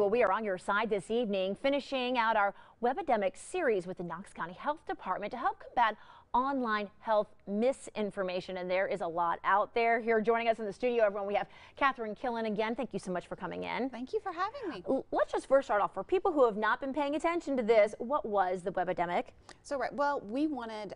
Well, we are on your side this evening, finishing out our Webidemic series with the Knox County Health Department to help combat online health misinformation. And there is a lot out there. Here joining us in the studio, everyone, we have Catherine Killen again. Thank you so much for coming in. Thank you for having me. Let's just first start off. For people who have not been paying attention to this, what was the Webidemic? So, well, we wanted,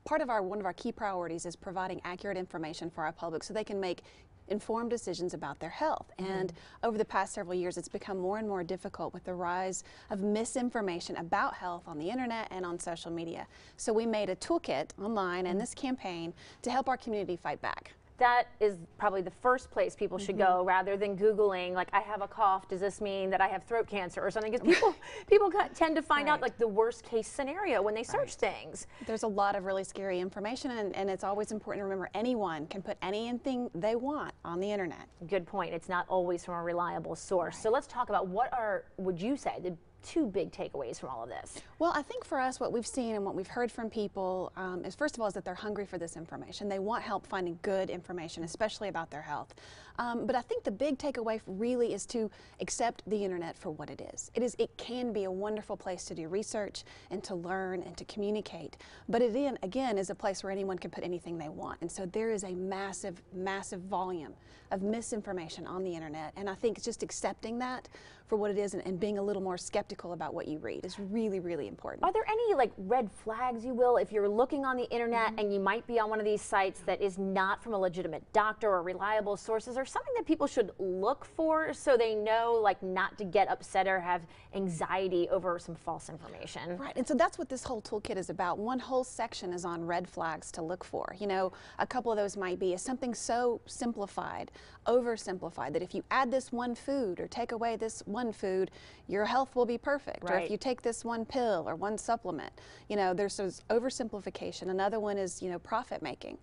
one of our key priorities is providing accurate information for our public so they can make informed decisions about their health. And over the past several years, it's become more and more difficult with the rise of misinformation about health on the internet and on social media. So we made a toolkit online and this campaign to help our community fight back. That is probably the first place people should go, rather than Googling, like, I have a cough, does this mean that I have throat cancer or something? Because people tend to find out, like, the worst case scenario when they search things. There's a lot of really scary information, and it's always important to remember anyone can put anything they want on the internet. Good point. It's not always from a reliable source. So let's talk about what are, would you say, the two big takeaways from all of this? Well, I think for us, what we've seen and what we've heard from people is, first of all, is that they're hungry for this information. They want help finding good information, especially about their health. But I think the big takeaway really is to accept the internet for what it is. It can be a wonderful place to do research and to learn and to communicate. But it, again, is a place where anyone can put anything they want. And so there is a massive, massive volume of misinformation on the internet. And I think just accepting that for what it is and being a little more skeptical about what you read is really, really important. Are there any, like, red flags, you will, if you're looking on the internet and you might be on one of these sites that is not from a legitimate doctor or reliable sources, or something that people should look for so they know, like, not to get upset or have anxiety over some false information? Right, and so that's what this whole toolkit is about. One whole section is on red flags to look for. You know, a couple of those might be something so simplified, oversimplified, that if you add this one food or take away this one food, your health will be perfect. Or if you take this one pill or one supplement, you know, there's this oversimplification. Another one is, you know, profit making.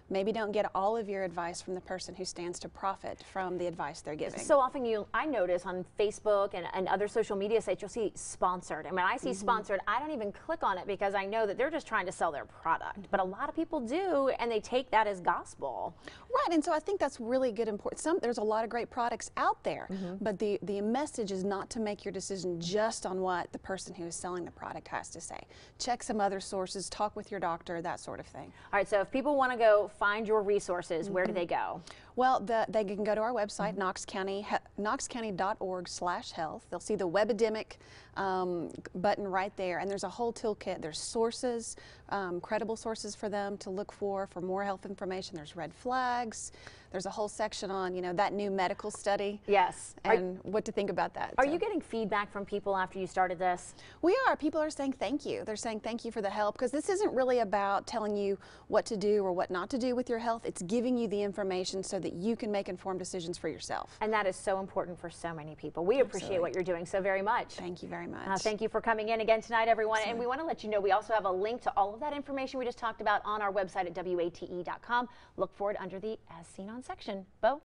Maybe don't get all of your advice from the person who stands to profit from the advice they're giving. So often I notice on Facebook and other social media sites, you'll see sponsored. And when I see sponsored, I don't even click on it because I know that they're just trying to sell their product. But a lot of people do, and they take that as gospel. Right, and so I think that's really good. There's a lot of great products out there, but the message is not to make your decision just on what the person who is selling the product has to say. Check some other sources, talk with your doctor, that sort of thing. All right, so if people want to go find your resources, where do they go? Well, they can go to our website, knoxcounty.org/health. They'll see the Webidemic button right there, and there's a whole toolkit. There's sources, credible sources for them to look for more health information. There's red flags. There's a whole section on, you know, that new medical study. Yes. And what to think about that. Are you getting feedback from people after you started this? We are. People are saying thank you. They're saying thank you for the help, because this isn't really about telling you what to do or what not to do with your health. It's giving you the information so that you can make informed decisions for yourself. And that is so important for so many people. We appreciate what you're doing so very much. Thank you very much. Thank you for coming in again tonight, everyone. And we want to let you know we also have a link to all of that information we just talked about on our website at WATE.com. Look for it under the As Seen On section. Bo?